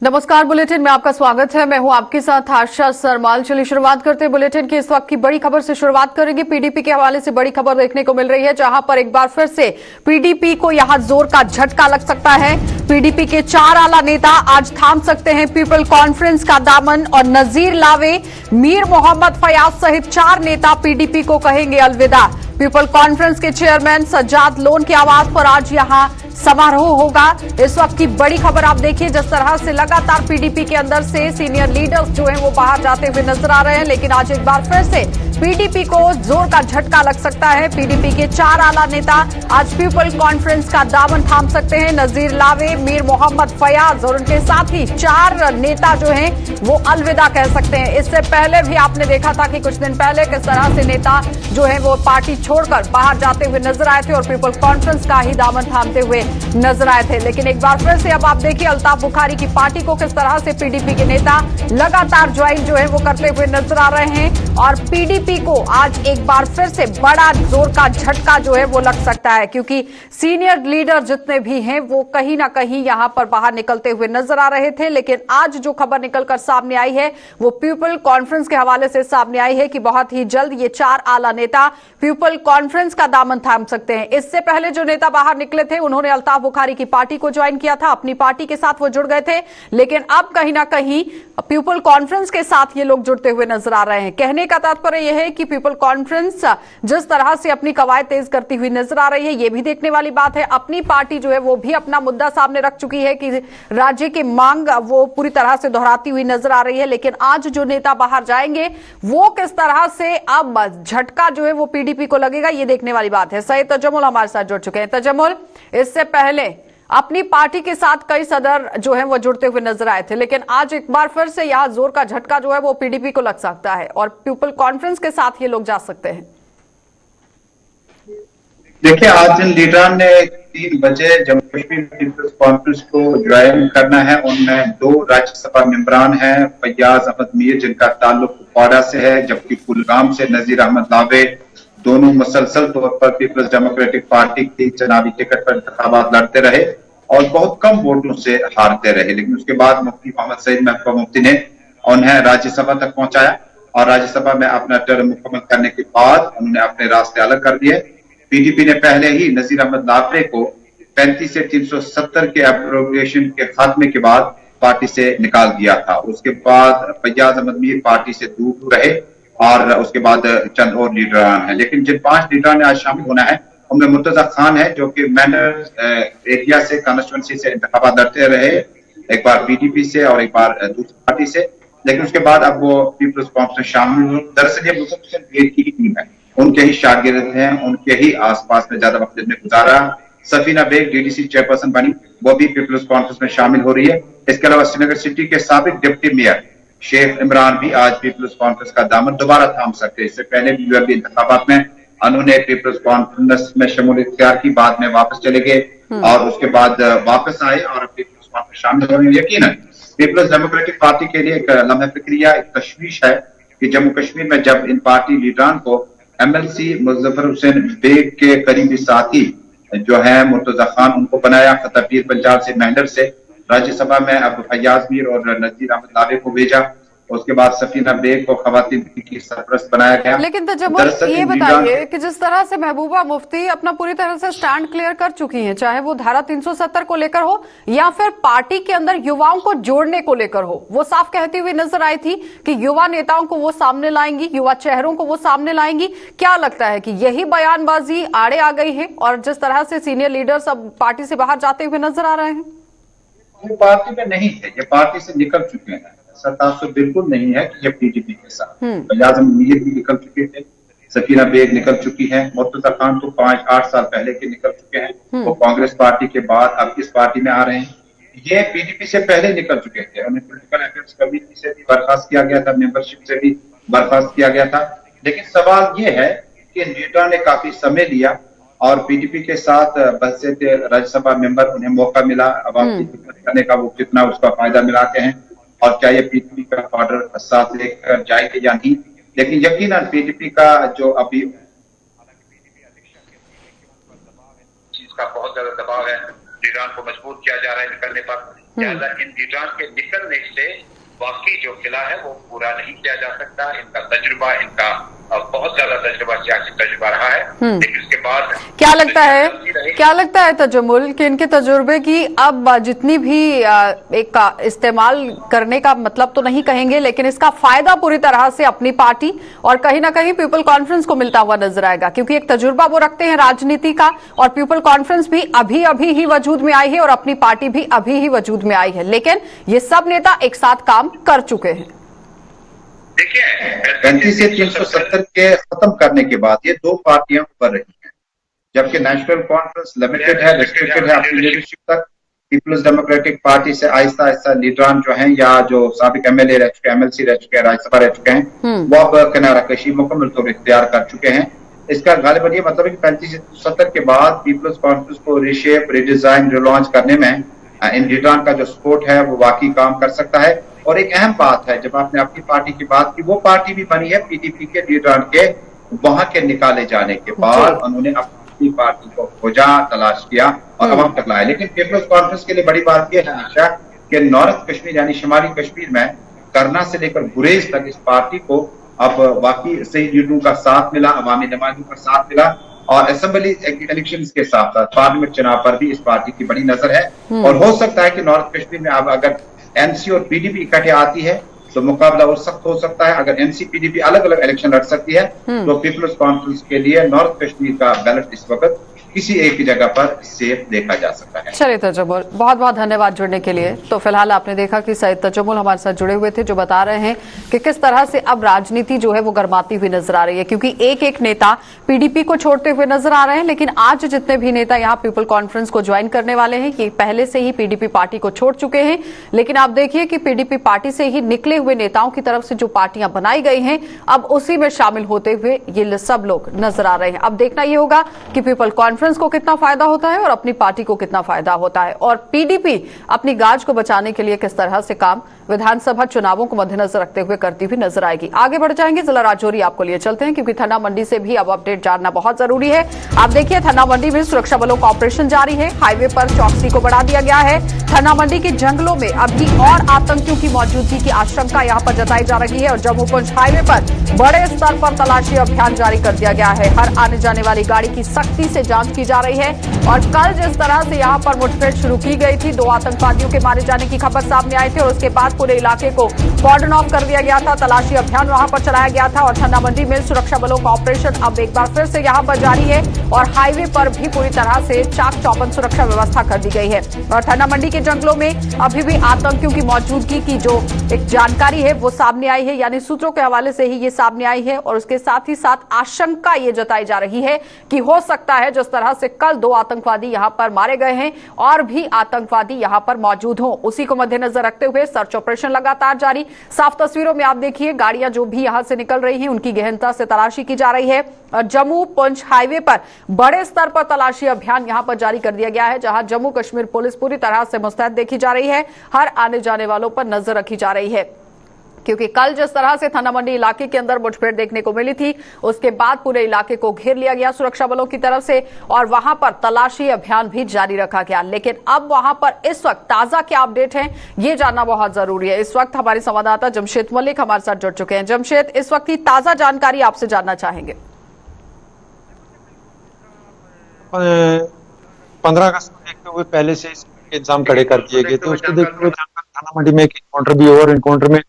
नमस्कार, बुलेटिन में आपका स्वागत है। मैं हूं आपके साथ आशा सरमाल। चलिए शुरुआत करते हैं बुलेटिन की इस वक्त की बड़ी खबर से। शुरुआत करेंगे पीडीपी के हवाले से। बड़ी खबर देखने को मिल रही है जहां पर एक बार फिर से पीडीपी को यहां जोर का झटका लग सकता है। पीडीपी के 4 आला नेता आज थाम सकते हैं पीपल कॉन्फ्रेंस का दामन और नजीर लावे, मीर मोहम्मद फयाज सहित 4 नेता पीडीपी को कहेंगे अलविदा। पीपल कॉन्फ्रेंस के चेयरमैन सज्जाद लोन की आवाज पर आज यहां समारोह होगा। इस वक्त की बड़ी खबर आप देखिए, जिस तरह से लगातार पीडीपी के अंदर से सीनियर लीडर्स जो हैं वो बाहर जाते हुए नजर आ रहे हैं, लेकिन आज एक बार फिर से पीडीपी को जोर का झटका लग सकता है। पीडीपी के 4 आला नेता आज पीपल कॉन्फ्रेंस का दामन थाम सकते हैं। नजीर लावे, मीर मोहम्मद फयाज और उनके साथ ही 4 नेता जो हैं वो अलविदा कह सकते हैं। इससे पहले भी आपने देखा था कि कुछ दिन पहले किस तरह से नेता जो है वो पार्टी छोड़कर बाहर जाते हुए नजर आए थे और पीपल कॉन्फ्रेंस का ही दामन थामते हुए नजर आए थे। लेकिन एक बार फिर से अब आप देखिए अल्ताफ बुखारी की पार्टी को किस तरह से पीडीपी के नेता लगातार ज्वाइन जो है वो करते हुए नजर आ रहे हैं और पीडीपी को आज एक बार फिर से बड़ा जोर का झटका जो है वो लग सकता है, क्योंकि सीनियर लीडर जितने भी हैं वो कहीं ना कहीं यहां पर बाहर निकलते हुए नजर आ रहे थे। लेकिन आज जो खबर निकलकर सामने आई है वो पीपल कॉन्फ्रेंस के हवाले से सामने आई है कि बहुत ही जल्द ये 4 आला नेता पीपल कॉन्फ्रेंस का दामन थाम सकते हैं। इससे पहले जो नेता बाहर निकले थे उन्होंने अल्ताफ बुखारी की पार्टी को ज्वाइन किया था, अपनी पार्टी के साथ वो जुड़ गए थे, लेकिन अब कहीं ना कहीं पीपल कॉन्फ्रेंस के साथ ये लोग जुड़ते हुए नजर आ रहे हैं। कहने का तात्पर्य यह है कि पीपल कॉन्फ्रेंस जिस तरह से अपनी कवायद तेज करती हुई नजर आ रही है, ये भी देखने वाली बात है। अपनी पार्टी जो है वो भी अपना मुद्दा सामने रख चुकी है कि राज्य की मांग वो पूरी तरह से दोहराती हुई नजर आ रही है। लेकिन आज जो नेता बाहर जाएंगे वो किस तरह से अब झटका जो है वो पीडीपी को लगेगा, ये देखने वाली बात है। सैयद तजम्मुल हमारे साथ जुड़ चुके हैं। तजम्मुल, इससे पहले अपनी पार्टी के साथ कई सदर जो हैं वो जुड़ते हुए नजर आए थे, लेकिन आज एक बार फिर से यहां जोर का झटका जो है वो पीडीपी को लग सकता है और पीपल कॉन्फ्रेंस के साथ ये लोग जा सकते हैं। देखिए, आज जिन लीडर ने 3 बजे जम्मू कश्मीर पीपल्स कॉन्फ्रेंस को ज्वाइन करना है उनमें 2 राज्यसभा मेंबरान हैं। फैयाज अहमद मीर जिनका ताल्लुक कुपवाड़ा से है, जबकि कुलगाम से नजीर अहमद लावे। दोनों मुसलसल तौर पर पीपल्स डेमोक्रेटिक पार्टी की चुनावी टिकट पर इंतखाबात लड़ते रहे और बहुत कम वोटों से हारते रहे, लेकिन उसके बाद मुफ्ती मोहम्मद सईद महबूबा मुफ्ती ने उन्हें राज्यसभा तक पहुंचाया और राज्यसभा में अपना टर्म मुकम्मल करने के बाद उन्होंने अपने रास्ते अलग कर दिए। पीडीपी ने पहले ही नजीर अहमद लावे को 35 से 370 के एप्रोप्रिएशन के खात्मे के बाद पार्टी से निकाल दिया था। उसके बाद फैयाज अहमद मीर पार्टी से दूर रहे और उसके बाद चंद और लीडरान हैं, लेकिन जिन 5 लीडरान ने आज शामिल होना है उनमें मुर्तजा खान है जो कि मैनर एरिया से कॉन्स्टिट्यूंसी से इंतखाबात लड़ते रहे, एक बार पीडीपी से और एक बार दूसरी पार्टी से, लेकिन उसके बाद अब वो पीपल्स कॉन्फ्रेंस शामिल हुए। दरअसल ये मुस्लिम लीग की टीम है, उनके ही शागिर्द हैं, उनके ही आसपास में ज्यादा वक्त में गुजारा। सफीना बेग डीडीसी चेयरपर्सन बनी, वो भी पीपल्स कॉन्फ्रेंस में शामिल हो रही है। इसके अलावा श्रीनगर सिटी के साबिक डिप्टी मेयर शेख इमरान भी आज पीपल्स कॉन्फ्रेंस का दामन दोबारा थाम सकते। इससे पहले भी यूएपी इंतखाबात में उन्होंने पीपल्स कॉन्फ्रेंस में शमूलियत इख्तियार की, बाद में वापस चले गए और उसके बाद वापस आए और पीपल्स कॉन्फ्रेंस शामिल होने। यकीनन पीपल्स डेमोक्रेटिक पार्टी के लिए एक लम्हे फिक्रिया, एक तशवीश है कि जम्मू कश्मीर में जब इन पार्टी लीडरान को एमएलसी मुजफ्फर हुसैन बेग के करीबी साथी जो है मुर्तजा खान उनको बनाया, खतरपीर पंजाब से मेंढर से राज्यसभा में अब फैयाज मीर और नजीर अहमद लावे को भेजा, उसके बाद सफीना बेग को खवातीन की सरपरस्त बनाया गया। लेकिन तजम्मुल, ये बताइए कि जिस तरह से महबूबा मुफ्ती अपना पूरी तरह से स्टैंड क्लियर कर चुकी हैं, चाहे वो धारा 370 को लेकर हो या फिर पार्टी के अंदर युवाओं को जोड़ने को लेकर हो, वो साफ कहती हुई नजर आई थी कि युवा नेताओं को वो सामने लाएंगी, युवा चेहरों को वो सामने लाएंगी। क्या लगता है कि यही बयानबाजी आड़े आ गई है और जिस तरह से सीनियर लीडर्स अब पार्टी से बाहर जाते हुए नजर आ रहे हैं? ये पार्टी में नहीं है, ये पार्टी से निकल चुके हैं। ऐसा तासुर बिल्कुल नहीं है कि ये पीडीपी के साथ। फैयाज मीर भी निकल चुके थे, सफीना बेग निकल चुकी है, मुर्तजा खान तो 5-8 साल पहले के निकल चुके हैं, वो कांग्रेस पार्टी के बाद अब इस पार्टी में आ रहे हैं। ये पीडीपी से पहले निकल चुके थे, उन्हें पॉलिटिकल अफेयर्स कमेटी से भी बर्खास्त किया गया था, मेंबरशिप से भी बर्खास्त किया गया था। लेकिन सवाल ये है कि लीडर ने काफी समय लिया और पीडीपी के साथ बहसेत राज्यसभा मेंबर उन्हें मौका मिला आवाम की खिदमत करने का, वो कितना उसका फायदा मिलाते हैं और क्या ये पीडीपी का ऑर्डर साथ लेकर जाएंगे या नहीं। लेकिन यकीनन पीडीपी का जो अभी चीज का बहुत ज्यादा दबाव है, लीडरान को मजबूर किया जा रहा है निकलने पर, लिहाजा इन लीडरान के निकलने से बाकी जो किला है वो पूरा नहीं किया जा सकता। इनका तजुर्बा, इनका बहुत ज्यादा तजुर्बा, सियासी तजुर्बा रहा है, लेकिन उसके बाद क्या लगता है तजम्मुल कि इनके तजुर्बे की अब जितनी भी एक इस्तेमाल करने का मतलब तो नहीं कहेंगे, लेकिन इसका फायदा पूरी तरह से अपनी पार्टी और कहीं ना कहीं पीपल कॉन्फ्रेंस को मिलता हुआ नजर आएगा, क्योंकि एक तजुर्बा वो रखते हैं राजनीति का, और पीपल कॉन्फ्रेंस भी अभी अभी ही वजूद में आई है और अपनी पार्टी भी अभी ही वजूद में आई है, लेकिन ये सब नेता एक साथ काम कर चुके हैं। देखिए 35 से 370 के खत्म करने के बाद ये दो पार्टियां उभर रही हैं, जबकि नेशनल कॉन्फ्रेंस लिमिटेड है, रिस्ट्रिक्टेड है अपनी लीडरशिप तक। पीपल्स डेमोक्रेटिक पार्टी से आहिस्ता आहिस्ता लीडरान जो हैं या जो साबिक एमएलए रह चुके हैं, एमएलसी रह चुके हैं, राज्यसभा रह चुके हैं, वो अब किनारा कशी मुकम्मल तौर इख्तियार कर चुके हैं। इसका गालिबन ये मतलब है कि 35 से 70 के बाद पीपल्स कॉन्फ्रेंस को रिशेप, रिडिजाइन, रिलॉन्च करने में इन लीडरान का जो सपोर्ट है वो वाकई काम कर सकता है। और एक अहम बात है, जब आपने अपनी पार्टी की बात की, वो पार्टी भी बनी है पीडीपी के लीडरान के वहां के निकाले जाने के बाद। उन्होंने अपनी पार्टी को खोजा, तलाश किया और अवाम तक लाया। लेकिन पीपल्स कॉन्फ्रेंस के लिए बड़ी बात यह है हमेशा कि नॉर्थ कश्मीर यानी शुमाली कश्मीर में करना से लेकर गुरेज तक इस पार्टी को अब वाकई सही लीडरों का साथ मिला, अवामी नुमाइंदों का साथ मिला, और असेंबली इलेक्शंस के साथ साथ पार्लियामेंट चुनाव पर भी इस पार्टी की बड़ी नजर है। और हो सकता है कि नॉर्थ कश्मीर में अब अगर एनसी और पीडीपी इकट्ठे आती है तो मुकाबला और सख्त हो सकता है। अगर एनसी पीडीपी अलग अलग इलेक्शन लड़ सकती है तो पीपल्स कॉन्फ्रेंस के लिए नॉर्थ कश्मीर का बैलेट इस वक्त किसी एक जगह पर सेफ देखा जा सकता है। चलिए तजम्मुल, बहुत बहुत धन्यवाद जुड़ने के लिए। तो फिलहाल आपने देखा कि सईद तजम्मुल हमारे साथ जुड़े हुए थे, जो बता रहे हैं कि किस तरह से अब राजनीति जो है वो गर्माती हुई नजर आ रही है, क्योंकि एक एक नेता पीडीपी को छोड़ते हुए नजर आ रहे हैं। लेकिन आज जितने भी नेता यहाँ पीपल कॉन्फ्रेंस को ज्वाइन करने वाले हैं, ये पहले से ही पीडीपी पार्टी को छोड़ चुके हैं। लेकिन आप देखिए कि पीडीपी पार्टी से ही निकले हुए नेताओं की तरफ से जो पार्टियां बनाई गई हैं, अब उसी में शामिल होते हुए ये सब लोग नजर आ रहे हैं। अब देखना ये होगा कि पीपल कॉन्फ्रेंस को कितना फायदा होता है और अपनी पार्टी को कितना फायदा होता है, और पीडीपी अपनी गाज को बचाने के लिए किस तरह से काम विधानसभा चुनावों को मद्देनजर रखते हुए करती हुई नजर आएगी। आगे बढ़ जाएंगे, जिला राजौरी आपको लिए चलते हैं, क्योंकि थन्ना मंडी से भी अब अपडेट जानना बहुत जरूरी है। आप देखिए थन्ना मंडी में सुरक्षा बलों का ऑपरेशन जारी है, हाईवे पर चौकसी को बढ़ा दिया गया है। थन्ना मंडी के जंगलों में अभी और आतंकियों की मौजूदगी की आशंका यहां पर जताई जा रही है, और जम्मू पुंछ हाईवे पर बड़े स्तर पर तलाशी अभियान जारी कर दिया गया है। हर आने जाने वाली गाड़ी की सख्ती से जांच की जा रही है, और कल जिस तरह से यहां पर मुठभेड़ शुरू की गई थी, 2 आतंकवादियों के मारे जाने की खबर सामने आई थी, और उसके बाद पूरे इलाके को कॉर्डन ऑफ कर दिया गया था, तलाशी अभियान वहां पर चलाया गया था। और थन्ना मंडी में सुरक्षा बलों का ऑपरेशन अब एक बार फिर से यहां पर जारी है, और हाईवे पर भी पूरी तरह से चाक चौबंद सुरक्षा व्यवस्था कर दी गई है। और थन्ना मंडी के जंगलों में अभी भी आतंकियों की मौजूदगी की जो एक जानकारी है वो सामने आई है, यानी सूत्रों के हवाले से ही ये सामने आई है, और उसके साथ ही साथ आशंका ये जताई जा रही है कि हो सकता है जिस तरह से कल 2 आतंकवादी यहां पर मारे गए हैं और भी आतंकवादी यहां पर मौजूद हों, उसी को मद्देनजर रखते हुए सर्च ऑपरेशन लगातार जारी। साफ तस्वीरों में आप देखिए गाड़ियां जो भी यहां से निकल रही हैं उनकी गहनता से तलाशी की जा रही है, और जम्मू पुंछ हाईवे पर बड़े स्तर पर तलाशी अभियान यहां पर जारी कर दिया गया है, जहां जम्मू कश्मीर पुलिस पूरी तरह से मुस्तैद देखी जा रही है, हर आने जाने वालों पर नजर रखी जा रही है। क्योंकि कल जिस तरह से थन्ना मंडी इलाके के अंदर मुठभेड़ देखने को मिली थी, उसके बाद पूरे इलाके को घेर लिया गया सुरक्षा बलों की तरफ से, और वहां पर तलाशी अभियान भी जारी रखा गया। लेकिन अब वहां पर इस वक्त ताजा क्या अपडेट है ये जानना बहुत जरूरी है। इस वक्त हमारे संवाददाता जमशेद मलिक हमारे साथ जुड़ चुके हैं। जमशेद, इस वक्त की ताजा जानकारी आपसे जानना चाहेंगे। 15 अगस्त को देखते हुए पहले से इंतजाम खड़े कर दिए गए थे। उसको देखते हुए थाना मंडी में एक इनकाउंटर भी और इनकाउंटर में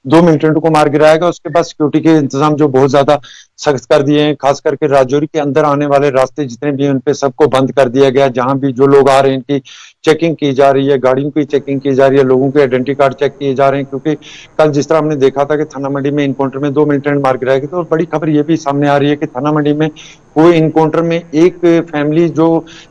2 मिलिटेंट को मार गिराया गया। उसके बाद सिक्योरिटी के इंतजाम जो बहुत ज्यादा सख्त कर दिए हैं, खास करके राजौरी के अंदर आने वाले रास्ते जितने भी हैं उन पे सबको बंद कर दिया गया। जहां भी जो लोग आ रहे हैं इनकी चेकिंग की जा रही है, गाड़ियों की चेकिंग की जा रही है, लोगों के आइडेंटिटी कार्ड चेक किए जा रहे हैं, क्योंकि कल जिस तरह हमने देखा था कि थाना मंडी में इनकाउंटर में 2 मिलिटेंट मार गिराए गए, तो बड़ी खबर ये भी सामने आ रही है कि थाना मंडी में वो इनकाउंटर में एक फैमिली जो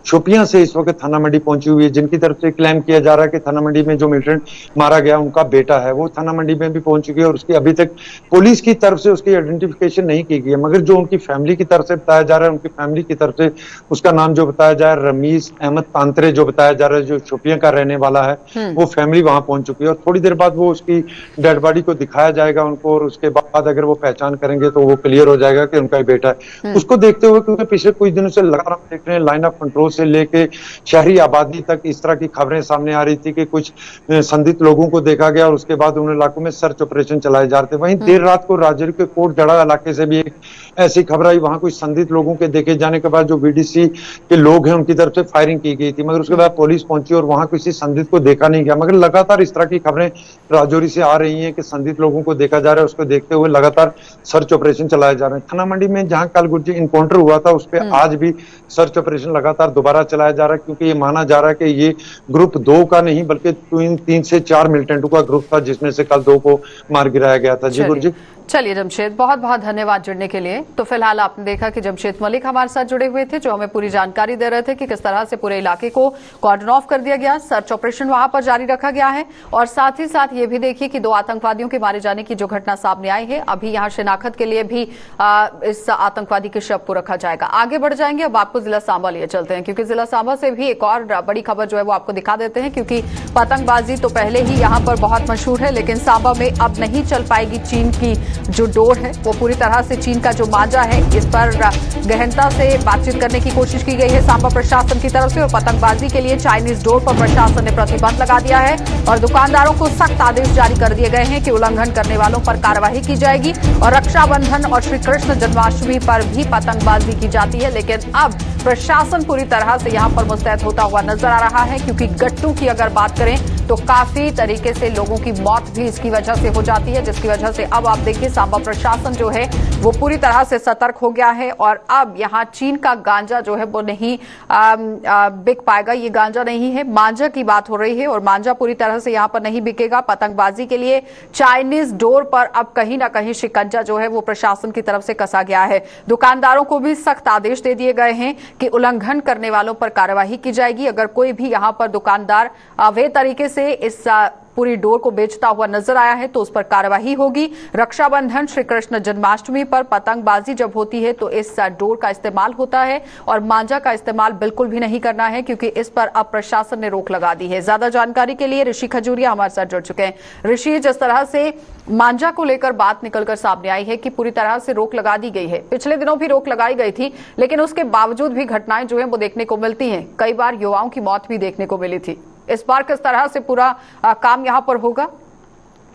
शोपियां से इस वक्त थाना मंडी पहुंची हुई है, जिनकी तरफ से क्लेम किया जा रहा है कि थाना मंडी में जो मिलिटेंट मारा गया उनका बेटा है, वो थाना मंडी में भी पहुंच चुकी है, और उसकी अभी तक पुलिस की तरफ से उसकी आइडेंटिफिकेशन नहीं की गई है। मगर जो उनकी फैमिली की तरफ से बताया जा रहा है, उनकी फैमिली की तरफ से उसका नाम जो बताया जा रहा है रमीज अहमद तांत्रे जो बताया जा रहा है, जो शोपियां का रहने वाला है, वो फैमिली वहां पहुंच चुकी है और थोड़ी देर बाद वो उसकी डेड बॉडी को दिखाया जाएगा उनको और उसके बाद अगर वो पहचान करेंगे तो वो क्लियर हो जाएगा कि उनका ही बेटा है। उसको देखते हुए क्योंकि पिछले कुछ दिनों से लगातार हम देख रहे हैं लाइन ऑफ कंट्रोल से लेके शहरी आबादी तक इस तरह की खबरें सामने आ रही थी कि कुछ संदिग्ध लोगों को देखा गया और उसके बाद उन इलाकों में सर्च ऑपरेशन चलाए जा रहे थे। वहीं देर रात को राजौरी के कोटजड़ा इलाके से भी एक ऐसी खबर आई, वहां कुछ संदिग्ध लोगों के देखे जाने के बाद जो बीडीसी के लोग हैं उनकी तरफ से फायरिंग की गई थी, मगर उसके बाद पुलिस पहुंची और वहां किसी संदिग्ध को देखा नहीं गया। मगर लगातार इस तरह की खबरें राजौरी से आ रही हैं कि संदिग्ध लोगों को देखा जा रहा है, उसको देखते हुए लगातार सर्च ऑपरेशन चलाए जा रहे हैं। थाना मंडी में जहां कल गुर्जी इनकाउंटर हुआ था उस पर आज भी सर्च ऑपरेशन लगातार दोबारा चलाया जा रहा है, क्योंकि ये माना जा रहा है कि ये ग्रुप 2 का नहीं बल्कि 3 से 4 मिलिटेंटों का ग्रुप था, जिसमें से कल 2 को मार गिराया गया था। जी गुरजी। चलिए जमशेद, बहुत बहुत धन्यवाद जुड़ने के लिए। तो फिलहाल आपने देखा कि जमशेद मलिक हमारे साथ जुड़े हुए थे, जो हमें पूरी जानकारी दे रहे थे कि किस तरह से पूरे इलाके को कॉर्डन ऑफ कर दिया गया, सर्च ऑपरेशन वहां पर जारी रखा गया है और साथ ही साथ ये भी देखिए कि 2 आतंकवादियों के मारे जाने की जो घटना सामने आई है, अभी यहाँ शिनाख्त के लिए भी इस आतंकवादी के शव को रखा जाएगा। आगे बढ़ जाएंगे, अब आपको जिला सांबा लिए चलते हैं, क्योंकि जिला सांबा से भी एक और बड़ी खबर जो है वो आपको दिखा देते हैं, क्योंकि पतंगबाजी तो पहले ही यहाँ पर बहुत मशहूर है, लेकिन सांबा में अब नहीं चल पाएगी। चीन की जो डोर है वो पूरी तरह से चीन का जो मांझा है, इस पर गहनता से बातचीत करने की कोशिश की गई है सांबा प्रशासन की तरफ से और पतंगबाजी के लिए चाइनीज डोर पर प्रशासन ने प्रतिबंध लगा दिया है और दुकानदारों को सख्त आदेश जारी कर दिए गए हैं कि उल्लंघन करने वालों पर कार्रवाई की जाएगी। और रक्षाबंधन और श्री कृष्ण जन्माष्टमी पर भी पतंगबाजी की जाती है, लेकिन अब प्रशासन पूरी तरह से यहां पर मुस्तैद होता हुआ नजर आ रहा है, क्योंकि गट्टू की अगर बात करें तो काफी तरीके से लोगों की मौत भी इसकी वजह से हो जाती है, जिसकी वजह से अब आप देखिए सांबा प्रशासन जो है वो पूरी तरह से सतर्क हो गया है और अब यहां चीन का गांजा जो है वो नहीं बिक पाएगा। ये गांजा नहीं है, मांझा की बात हो रही है और मांझा पूरी तरह से यहां पर नहीं बिकेगा। पतंगबाजी के लिए चाइनीज डोर पर अब कहीं ना कहीं शिकंजा जो है वो प्रशासन की तरफ से कसा गया है। दुकानदारों को भी सख्त आदेश दे दिए गए हैं कि उल्लंघन करने वालों पर कार्रवाई की जाएगी। अगर कोई भी यहां पर दुकानदार अवैध तरीके से इस पूरी डोर को बेचता हुआ नजर आया है तो उस पर कार्रवाई होगी। रक्षाबंधन, श्री कृष्ण जन्माष्टमी पर पतंगबाजी जब होती है तो इस डोर का इस्तेमाल होता है और मांझा का इस्तेमाल बिल्कुल भी नहीं करना है, क्योंकि इस पर अब प्रशासन ने रोक लगा दी है। ज्यादा जानकारी के लिए ऋषि खजूरिया हमारे साथ जुड़ चुके हैं। ऋषि, जिस तरह से मांझा को लेकर बात निकलकर सामने आई है कि पूरी तरह से रोक लगा दी गई है, पिछले दिनों भी रोक लगाई गई थी, लेकिन उसके बावजूद भी घटनाएं जो है वो देखने को मिलती हैं। कई बार युवाओं की मौत भी देखने को मिली थी। इस बार किस तरह से पूरा काम यहाँ पर होगा?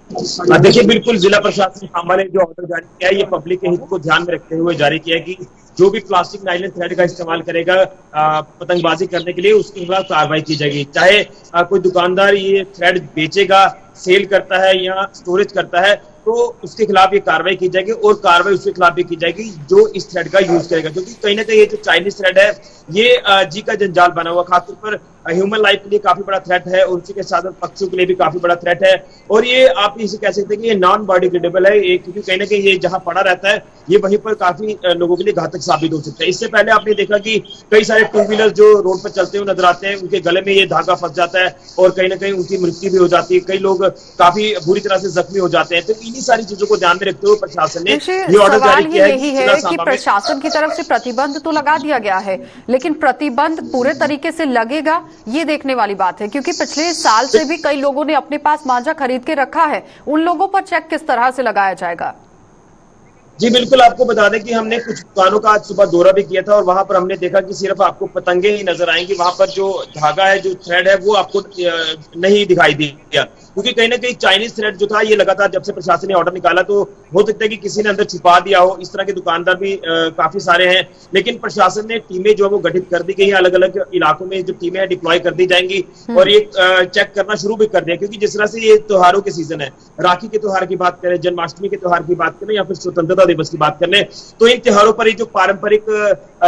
देखिए, बिल्कुल जिला प्रशासन सांबा ने जो ऑर्डर जारी किया है ये पब्लिक के हित को ध्यान में रखते हुए जारी किया है कि जो भी प्लास्टिक नाइलन थ्रेड का इस्तेमाल करेगा पतंगबाजी करने के लिए उसके खिलाफ कार्रवाई की जाएगी। चाहे कोई दुकानदार ये थ्रेड बेचेगा, सेल करता है या स्टोरेज करता है तो उसके खिलाफ ये कार्रवाई की जाएगी और कार्रवाई उसके खिलाफ भी की जाएगी जो इस थ्रेड का यूज करेगा, क्योंकि कहीं ना कहीं ये जो चाइनीज थ्रेड है ये जी का जंजाल बना हुआ, खासतौर पर ह्यूमन लाइफ के लिए काफी बड़ा थ्रेट है और उसी के साथ पक्षियों के लिए भी काफी बड़ा थ्रेट है। और ये आप इसे कह सकते हैं कि ये नॉन बायोडिग्रेडेबल है, क्योंकि कहीं ना कहीं ये जहां पड़ा रहता है ये वहीं पर काफी लोगों के लिए घातक साबित हो सकता है। इससे पहले आपने देखा कि कई सारे 2 व्हीलर जो रोड पर चलते हुए नजर आते हैं उनके गले में ये धागा फंस जाता है और कहीं ना कहीं उनकी मृत्यु भी हो जाती है, कई लोग काफी बुरी तरह से जख्मी हो जाते हैं। तो इन्हीं सारी चीजों को ध्यान में रखते हुए प्रशासन ने ये ऑर्डर जारी किया है कि प्रशासन की तरफ से प्रतिबंध तो लगा दिया गया है, लेकिन प्रतिबंध पूरे तरीके से लगेगा ये देखने वाली बात है, क्योंकि पिछले साल से भी कई लोगों ने अपने पास मांझा खरीद के रखा है। उन लोगों पर चेक किस तरह से लगाया जाएगा? जी बिल्कुल, आपको बता दें कि हमने कुछ दुकानों का आज सुबह दौरा भी किया था और वहां पर हमने देखा कि सिर्फ आपको पतंगे ही नजर आएंगी, वहां पर जो धागा है, जो थ्रेड है वो आपको नहीं दिखाई दिया, क्योंकि कहीं ना कहीं चाइनीज थ्रेड जो था ये लगातार जब से प्रशासन ने ऑर्डर निकाला तो हो सकता है कि किसी ने अंदर छिपा दिया हो। इस तरह के दुकानदार भी काफी सारे हैं, लेकिन प्रशासन ने टीमें जो है वो गठित कर दी गई है, अलग अलग इलाकों में जो टीमें डिप्लॉय कर दी जाएंगी और ये चेक करना शुरू भी कर दिया, क्योंकि जिस तरह से ये त्योहारों के सीजन है, राखी के त्योहार की बात करें, जन्माष्टमी के त्योहार की बात करें या फिर स्वतंत्रता दिवस की बात करने, तो इन त्योहारों पर ही जो पारंपरिक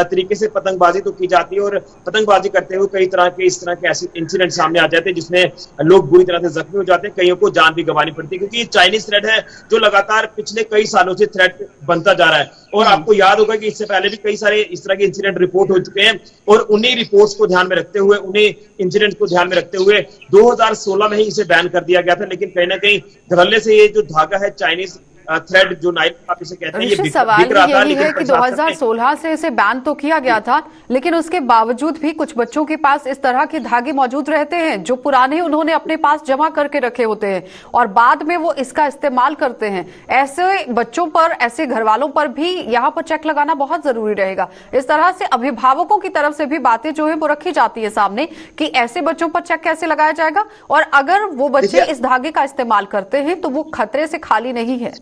तरीके से पतंगबाजी तो की जाती है और पतंगबाजी करते हुए कई तरह के इस तरह के ऐसे इंसिडेंट सामने आ जाते हैं जिसमें लोग बुरी तरह से जख्मी हो जाते हैं, कईयों को जान भी गंवानी पड़ती है, क्योंकि चाइनीज थ्रेड है जो लगातार पिछले कई सालों से थ्रेड बनता जा रहा है। और आपको याद होगा कि इससे पहले भी कई सारे इस तरह के इंसिडेंट रिपोर्ट हो चुके हैं और उन्हीं रिपोर्ट्स को ध्यान में रखते हुए, उन्हीं इंसिडेंट को ध्यान में रखते हुए 2016 में ही इसे बैन कर दिया गया था, लेकिन कहीं ना कहीं धड़ल्ले से ये जो धागा है चाइनीज थ्रेड जो नाइट आप इसे कहते हैं ये ऋषि, सवाल बिक रहा था, यही लेकिन है कि प्रशासन ने 2016 से इसे बैन तो किया गया था, लेकिन उसके बावजूद भी कुछ बच्चों के पास इस तरह के धागे मौजूद रहते हैं जो पुराने उन्होंने अपने पास जमा करके रखे होते हैं और बाद में वो इसका इस्तेमाल करते हैं। ऐसे बच्चों पर, ऐसे घर वालों पर भी यहाँ पर चेक लगाना बहुत जरूरी रहेगा। इस तरह से अभिभावकों की तरफ से भी बातें जो है वो रखी जाती है सामने कि ऐसे बच्चों पर चेक कैसे लगाया जाएगा, और अगर वो बच्चे इस धागे का इस्तेमाल करते हैं तो वो खतरे से खाली नहीं है।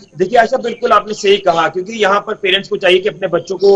देखिए आशा, बिल्कुल आपने सही कहा, क्योंकि यहाँ पर पेरेंट्स को चाहिए कि अपने बच्चों को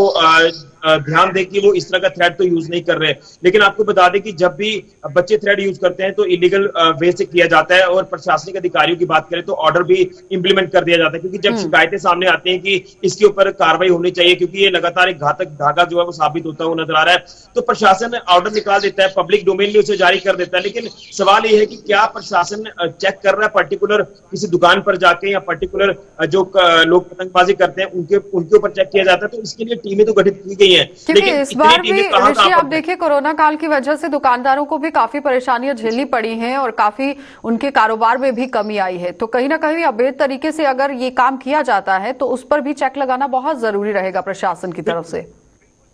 ध्यान दें कि वो इस तरह का थ्रेड तो यूज नहीं कर रहे। लेकिन आपको बता दें कि जब भी बच्चे थ्रेड यूज करते हैं तो इलीगल वे से किया जाता है, और प्रशासनिक अधिकारियों की बात करें तो ऑर्डर भी इंप्लीमेंट कर दिया जाता है, क्योंकि जब शिकायतें सामने आती हैं कि इसके ऊपर कार्रवाई होनी चाहिए क्योंकि ये लगातार एक घातक धागा जो है वो साबित होता हुआ नजर आ रहा है, तो प्रशासन ऑर्डर निकाल देता है, पब्लिक डोमेन में उसे जारी कर देता है। लेकिन सवाल ये है कि क्या प्रशासन चेक कर रहा है पर्टिकुलर किसी दुकान पर जाके, या पर्टिकुलर जो लोग पतंगबाजी करते हैं उनके ऊपर चेक किया जाता है? तो इसके लिए टीमें तो गठित की गई हैं, क्योंकि इस बार भी ऋषि आप देखिए कोरोना काल की वजह से दुकानदारों को भी काफी परेशानियां झेलनी पड़ी हैं और काफी उनके कारोबार में भी कमी आई है। तो कहीं ना कहीं अवैध तरीके से अगर ये काम किया जाता है तो उस पर भी चेक लगाना बहुत जरूरी रहेगा प्रशासन की तरफ से।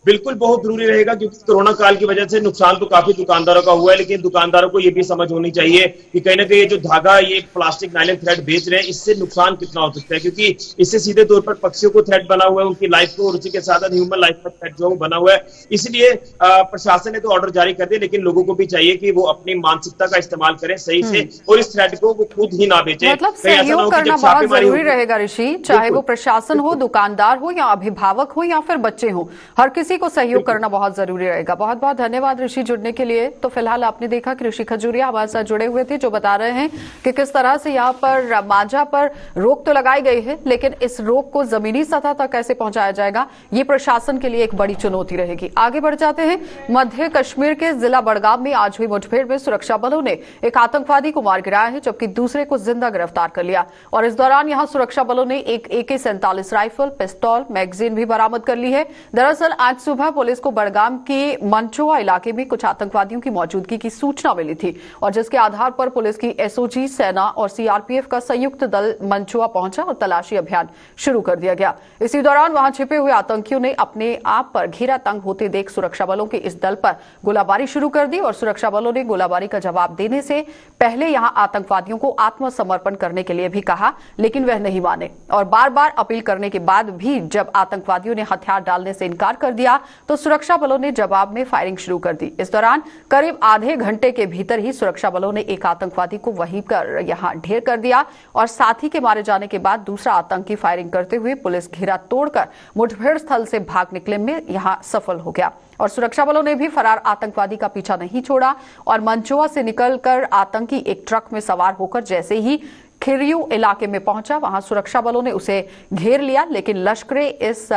बिल्कुल बहुत जरूरी रहेगा, क्योंकि कोरोना काल की वजह से नुकसान तो काफी दुकानदारों का हुआ है, लेकिन दुकानदारों को ये भी समझ होनी चाहिए कि कहीं ना कहीं ये जो धागा, ये प्लास्टिक नायलॉन थ्रेड बेच रहे हैं, इससे नुकसान कितना हो सकता है, क्योंकि इससे सीधे तौर पर पक्षियों को थ्रेड बना हुआ है, उनकी लाइफ को, और उसी के साथ ह्यूमन लाइफ का थ्रेड जो बना हुआ है। इसलिए प्रशासन ने तो ऑर्डर जारी कर दिया, लेकिन लोगों को भी चाहिए कि वो अपनी मानसिकता का इस्तेमाल करें सही से, और इस थ्रेड को वो खुद ही ना बेचे। मतलब सहयोग करना बहुत जरूरी रहेगा ऋषि, चाहे वो प्रशासन हो, दुकानदार हो, या अभिभावक हो, या फिर बच्चे हो, हर किसी को सहयोग करना बहुत जरूरी रहेगा। बहुत बहुत धन्यवाद ऋषि जुड़ने के लिए। तो फिलहाल आपने देखा कि ऋषि खजूरिया हमारे साथ जुड़े हुए थे, जो बता रहे हैं कि किस तरह से यहाँ पर मांझा पर रोक तो लगाई गई है, लेकिन इस रोक को जमीनी सतह तक कैसे पहुंचाया जाएगा, ये प्रशासन के लिए एक बड़ी चुनौती रहेगी। आगे बढ़ जाते हैं। मध्य कश्मीर के जिला बड़गाम में आज हुई मुठभेड़ में सुरक्षा बलों ने एक आतंकवादी को मार गिराया है, जबकि दूसरे को जिंदा गिरफ्तार कर लिया। और इस दौरान यहां सुरक्षा बलों ने एक AK-47 राइफल, पिस्तौल, मैगजीन भी बरामद कर ली है। दरअसल आज सुबह पुलिस को बड़गाम के मंचोआ इलाके में कुछ आतंकवादियों की मौजूदगी की सूचना मिली थी, और जिसके आधार पर पुलिस की SOG, सेना और CRPF का संयुक्त दल मंचोआ पहुंचा और तलाशी अभियान शुरू कर दिया गया। इसी दौरान वहां छिपे हुए आतंकियों ने अपने आप पर घेरा तंग होते देख सुरक्षा बलों के इस दल पर गोलाबारी शुरू कर दी, और सुरक्षा बलों ने गोलाबारी का जवाब देने से पहले यहां आतंकवादियों को आत्मसमर्पण करने के लिए भी कहा, लेकिन वह नहीं माने, और बार बार अपील करने के बाद भी जब आतंकवादियों ने हथियार डालने से इनकार कर दिया तो सुरक्षा बलों ने जवाब में फायरिंग शुरू कर दी। इस दौरान करीब आधे घंटे के भीतर ही सुरक्षा बलों ने एक आतंकवादी को वहीं पर यहां ढेर कर दिया, और साथी के मारे जाने के बाद दूसरा आतंकी फायरिंग करते हुए पुलिस घेरा तोड़कर मुठभेड़ स्थल से भाग निकले में यहां सफल हो गया। और सुरक्षा बलों ने भी फरार आतंकवादी का पीछा नहीं छोड़ा, और मंचोआ से निकलकर आतंकी एक ट्रक में सवार होकर जैसे ही खिरियू इलाके में पहुंचा, वहां सुरक्षा बलों ने उसे घेर लिया, लेकिन लश्करे इस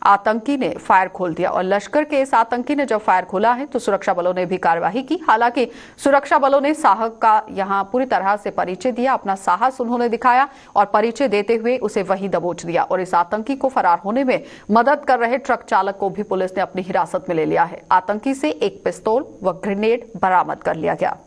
आतंकी ने फायर खोल दिया, और लश्कर के इस आतंकी ने जब फायर खोला है तो सुरक्षा बलों ने भी कार्रवाई की। हालांकि सुरक्षा बलों ने साहस का यहां पूरी तरह से परिचय दिया, अपना साहस उन्होंने दिखाया, और परिचय देते हुए उसे वहीं दबोच दिया, और इस आतंकी को फरार होने में मदद कर रहे ट्रक चालक को भी पुलिस ने अपनी हिरासत में ले लिया है। आतंकी से एक पिस्तौल व ग्रेनेड बरामद कर लिया गया।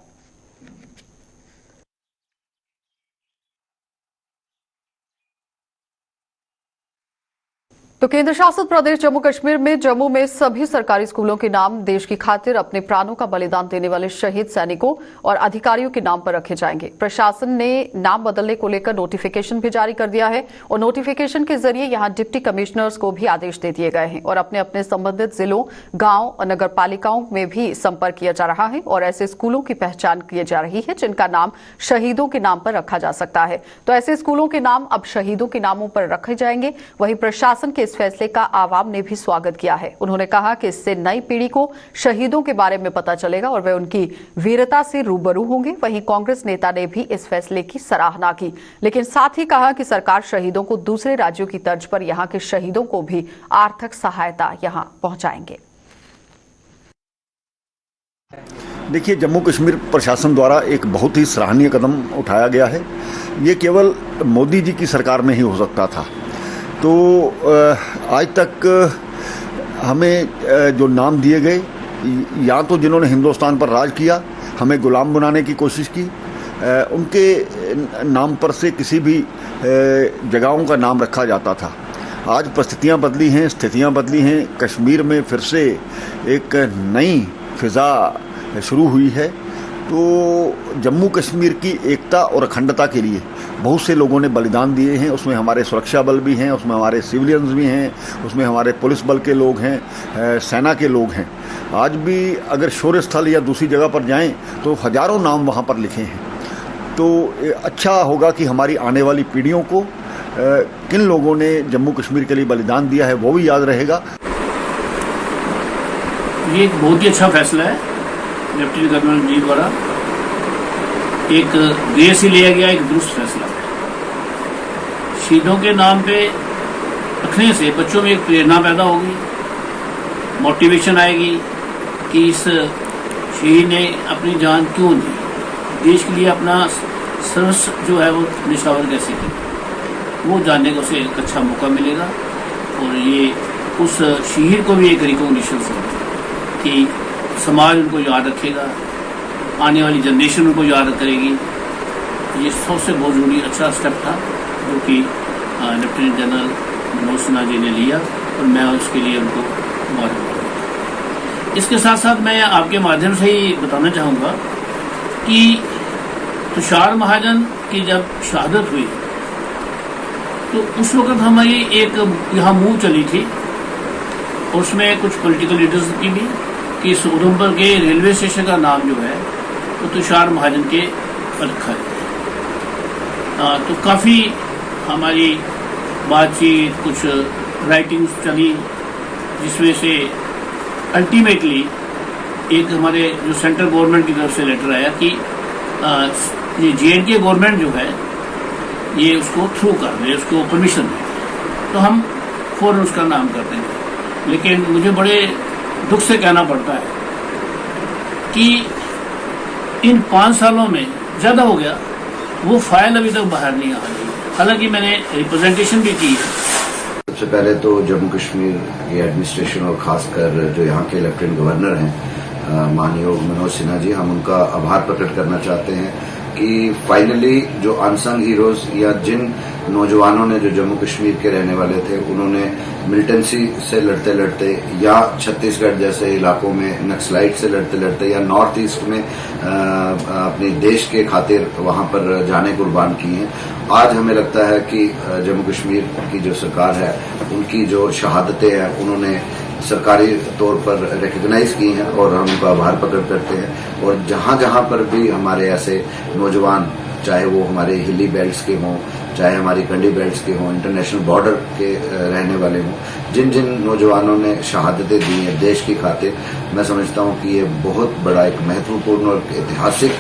तो केंद्र शासित प्रदेश जम्मू कश्मीर में जम्मू में सभी सरकारी स्कूलों के नाम देश की खातिर अपने प्राणों का बलिदान देने वाले शहीद सैनिकों और अधिकारियों के नाम पर रखे जाएंगे। प्रशासन ने नाम बदलने को लेकर नोटिफिकेशन भी जारी कर दिया है, और नोटिफिकेशन के जरिए यहां डिप्टी कमिश्नर्स को भी आदेश दे दिए गए हैं, और अपने अपने संबंधित जिलों, गांव और नगर पालिकाओं में भी संपर्क किया जा रहा है, और ऐसे स्कूलों की पहचान की जा रही है जिनका नाम शहीदों के नाम पर रखा जा सकता है। तो ऐसे स्कूलों के नाम अब शहीदों के नामों पर रखे जाएंगे। वहीं प्रशासन के फैसले का आवाम ने भी स्वागत किया है। उन्होंने कहा कि इससे नई पीढ़ी को शहीदों के बारे में पता चलेगा और वे उनकी वीरता से रूबरू होंगे। वहीं कांग्रेस नेता ने भी इस फैसले की सराहना की, लेकिन साथ ही कहा कि सरकार शहीदों को दूसरे राज्यों की तर्ज पर यहां के शहीदों को भी आर्थिक सहायता यहां पहुंचाएंगे। देखिए, जम्मू कश्मीर प्रशासन द्वारा एक बहुत ही सराहनीय कदम उठाया गया है। ये केवल मोदी जी की सरकार में ही हो सकता था। तो आज तक हमें जो नाम दिए गए, या तो जिन्होंने हिंदुस्तान पर राज किया, हमें गुलाम बनाने की कोशिश की, उनके नाम पर से किसी भी जगहों का नाम रखा जाता था। आज परिस्थितियां बदली हैं, स्थितियां बदली हैं। कश्मीर में फिर से एक नई फिज़ा शुरू हुई है। तो जम्मू कश्मीर की एकता और अखंडता के लिए बहुत से लोगों ने बलिदान दिए हैं। उसमें हमारे सुरक्षा बल भी हैं, उसमें हमारे सिविलियंस भी हैं, उसमें हमारे पुलिस बल के लोग हैं, सेना के लोग हैं। आज भी अगर शौर्य स्थल या दूसरी जगह पर जाएं तो हज़ारों नाम वहाँ पर लिखे हैं। तो अच्छा होगा कि हमारी आने वाली पीढ़ियों को किन लोगों ने जम्मू कश्मीर के लिए बलिदान दिया है वो भी याद रहेगा। ये एक बहुत ही अच्छा फैसला है लेफ्टिनेंट गवर्नर जी द्वारा। एक देर से लिया गया एक दुरुस्त फैसला है। शहीदों के नाम पे रखने से बच्चों में एक प्रेरणा पैदा होगी, मोटिवेशन आएगी कि इस शहीद ने अपनी जान क्यों दी, देश के लिए अपना सर्वस्व जो है वो निछावर कैसे की, वो जानने को उसे एक अच्छा मौका मिलेगा। और ये उस शहीद को भी एक रिकॉग्निशन होगा कि समाज उनको याद रखेगा, आने वाली जनरेशन उनको याद करेगी। ये सबसे बहुत जरूरी अच्छा स्टेप था जो कि लेफ्टिनेंट जनरल मनोज सिन्हा जी ने लिया और मैं उसके लिए उनको मुबारकबाद। इसके साथ साथ मैं आपके माध्यम से ही बताना चाहूँगा कि तुषार महाजन की जब शहादत हुई तो उस वक्त हमारी एक यहाँ मूव चली थी, उसमें कुछ पॉलिटिकल लीडर्स की भी, कि इस उधमपुर के रेलवे स्टेशन का नाम जो है वो तुषार महाजन के रखा है। तो काफ़ी हमारी बातचीत, कुछ राइटिंग्स चली, जिसमें से अल्टीमेटली एक हमारे जो सेंट्रल गवर्नमेंट की तरफ से लेटर आया कि ये JNK गवर्नमेंट जो है ये उसको थ्रू कर दे, उसको परमिशन दे, तो हम फौरन उसका नाम कर देंगे। लेकिन मुझे बड़े दुख से कहना पड़ता है कि इन 5 सालों में ज़्यादा हो गया, वो फाइल अभी तक बाहर नहीं आ रही। हालांकि मैंने रिप्रेजेंटेशन भी की है। सबसे पहले तो जम्मू कश्मीर की एडमिनिस्ट्रेशन और खासकर जो यहाँ के लेफ्टिनेंट गवर्नर हैं माननीय मनोज सिन्हा जी, हम उनका आभार प्रकट करना चाहते हैं कि फाइनली जो अनसंग हीरोज या जिन नौजवानों ने जो जम्मू कश्मीर के रहने वाले थे उन्होंने मिलिटेंसी से लड़ते लड़ते या छत्तीसगढ़ जैसे इलाकों में नक्सलाइट से लड़ते लड़ते या नॉर्थ ईस्ट में अपने देश के खातिर वहां पर जाने कुर्बान की हैं। आज हमें लगता है कि जम्मू कश्मीर की जो सरकार है उनकी जो शहादतें हैं उन्होंने सरकारी तौर पर रिकग्नाइज की हैं और हम उनका आभार प्रकट करते हैं। और जहां जहां पर भी हमारे ऐसे नौजवान, चाहे वो हमारे हिली बेल्ट्स के हों, चाहे हमारी कंडी बेल्ट्स के हों, इंटरनेशनल बॉर्डर के रहने वाले हों, जिन जिन नौजवानों ने शहादतें दी हैं देश की खातिर, मैं समझता हूं कि ये बहुत बड़ा एक महत्वपूर्ण और ऐतिहासिक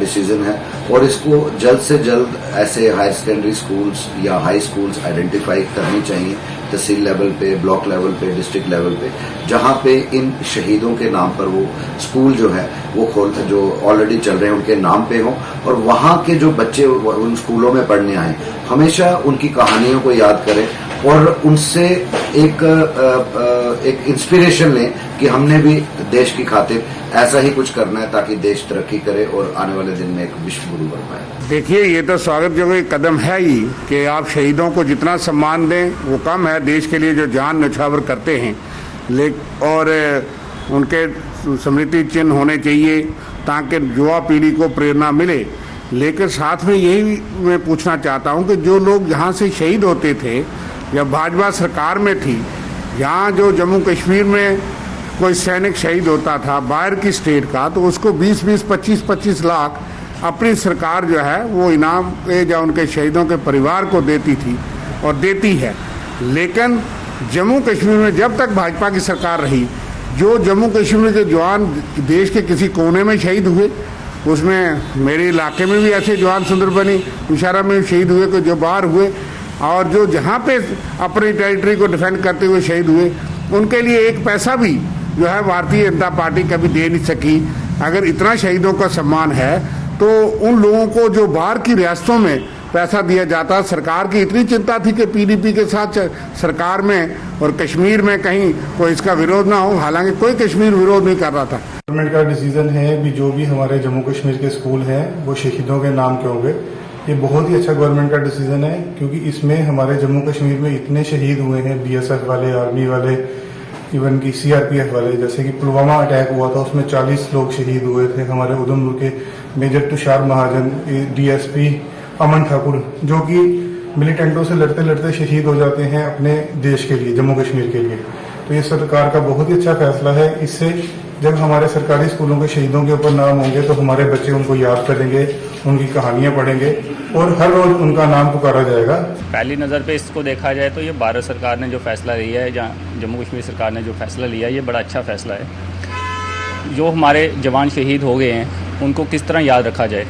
डिसीजन है। और इसको जल्द से जल्द ऐसे हायर सेकेंडरी स्कूल्स या हाई स्कूल्स आइडेंटिफाई करनी चाहिए, तहसील लेवल पे, ब्लॉक लेवल पे, डिस्ट्रिक्ट लेवल पे, जहां पे इन शहीदों के नाम पर वो स्कूल जो है वो जो ऑलरेडी चल रहे हैं उनके नाम पे हो, और वहां के जो बच्चे उन स्कूलों में पढ़ने आए हमेशा उनकी कहानियों को याद करें और उनसे एक इंस्पिरेशन लें कि हमने भी देश की खातिर ऐसा ही कुछ करना है ताकि देश तरक्की करे और आने वाले दिन में एक विश्व गुरु बन पाए। देखिए, ये तो स्वागत जो एक कदम है ही कि आप शहीदों को जितना सम्मान दें वो कम है। देश के लिए जो जान न्यौछावर करते हैं और उनके स्मृति चिन्ह होने चाहिए ताकि युवा पीढ़ी को प्रेरणा मिले। लेकिन साथ में यही मैं पूछना चाहता हूं कि जो लोग यहाँ से शहीद होते थे जब भाजपा सरकार में थी, यहाँ जो जम्मू कश्मीर में कोई सैनिक शहीद होता था बाहर की स्टेट का, तो उसको 20-20, 25-25 लाख अपनी सरकार जो है वो इनाम या उनके शहीदों के परिवार को देती थी और देती है। लेकिन जम्मू कश्मीर में जब तक भाजपा की सरकार रही, जो जम्मू कश्मीर के जवान देश के किसी कोने में शहीद हुए, उसमें मेरे इलाके में भी ऐसे जवान सुंदरबनी तुषारा में शहीद हुए कि जो बाहर हुए, और जो जहाँ पे अपनी टेरिटरी को डिफेंड करते हुए शहीद हुए, उनके लिए एक पैसा भी जो है भारतीय जनता पार्टी कभी दे नहीं सकी। अगर इतना शहीदों का सम्मान है तो उन लोगों को जो बाहर की रियासतों में पैसा दिया जाता। सरकार की इतनी चिंता थी कि पीडीपी के साथ सरकार में और कश्मीर में कहीं कोई इसका विरोध ना हो, हालांकि कोई कश्मीर विरोध नहीं कर रहा था। गवर्नमेंट का डिसीजन है भी जो भी हमारे जम्मू कश्मीर के स्कूल हैं वो शहीदों के नाम के होंगे। ये बहुत ही अच्छा गवर्नमेंट का डिसीजन है, क्योंकि इसमें हमारे जम्मू कश्मीर में इतने शहीद हुए हैं, बीएसएफ वाले, आर्मी वाले, इवन की सीआरपीएफ वाले। जैसे कि पुलवामा अटैक हुआ था, उसमें 40 लोग शहीद हुए थे। हमारे उधमपुर के मेजर तुषार महाजन, डीएसपी अमन ठाकुर, जो कि मिलिटेंटों से लड़ते लड़ते शहीद हो जाते हैं अपने देश के लिए, जम्मू कश्मीर के लिए। तो ये सरकार का बहुत ही अच्छा फैसला है। इससे जब हमारे सरकारी स्कूलों के शहीदों के ऊपर नाम होंगे तो हमारे बच्चे उनको याद करेंगे, उनकी कहानियां पढ़ेंगे और हर रोज उनका नाम पुकारा जाएगा। पहली नज़र पे इसको देखा जाए तो ये भारत सरकार ने जो फैसला लिया है, जहाँ जम्मू कश्मीर सरकार ने जो फैसला लिया है, ये बड़ा अच्छा फैसला है। जो हमारे जवान शहीद हो गए हैं उनको किस तरह याद रखा जाए,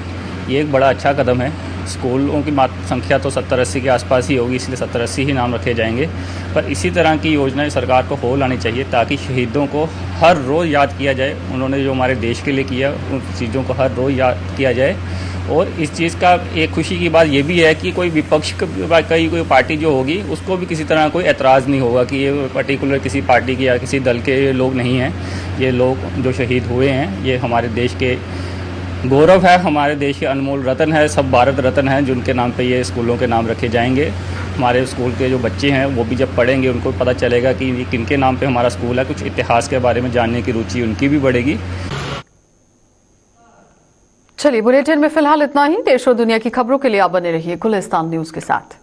ये एक बड़ा अच्छा कदम है। स्कूलों की संख्या तो 70-80 के आसपास ही होगी, इसलिए 70-80 ही नाम रखे जाएंगे। पर इसी तरह की योजनाएं सरकार को हो लानी चाहिए ताकि शहीदों को हर रोज़ याद किया जाए। उन्होंने जो हमारे देश के लिए किया उन चीज़ों को हर रोज़ याद किया जाए। और इस चीज़ का एक खुशी की बात ये भी है कि कोई विपक्ष की कोई पार्टी जो होगी उसको भी किसी तरह कोई एतराज़ नहीं होगा कि ये पर्टिकुलर किसी पार्टी के या किसी दल के लोग नहीं हैं। ये लोग जो शहीद हुए हैं ये हमारे देश के गौरव है, हमारे देश के अनमोल रत्न है, सब भारत रत्न हैं जिनके नाम पे ये स्कूलों के नाम रखे जाएंगे। हमारे स्कूल के जो बच्चे हैं वो भी जब पढ़ेंगे उनको पता चलेगा कि किनके नाम पे हमारा स्कूल है। कुछ इतिहास के बारे में जानने की रुचि उनकी भी बढ़ेगी। चलिए, बुलेटिन में फिलहाल इतना ही। देश और दुनिया की खबरों के लिए आप बने रहिए गुलिस्तान न्यूज के साथ।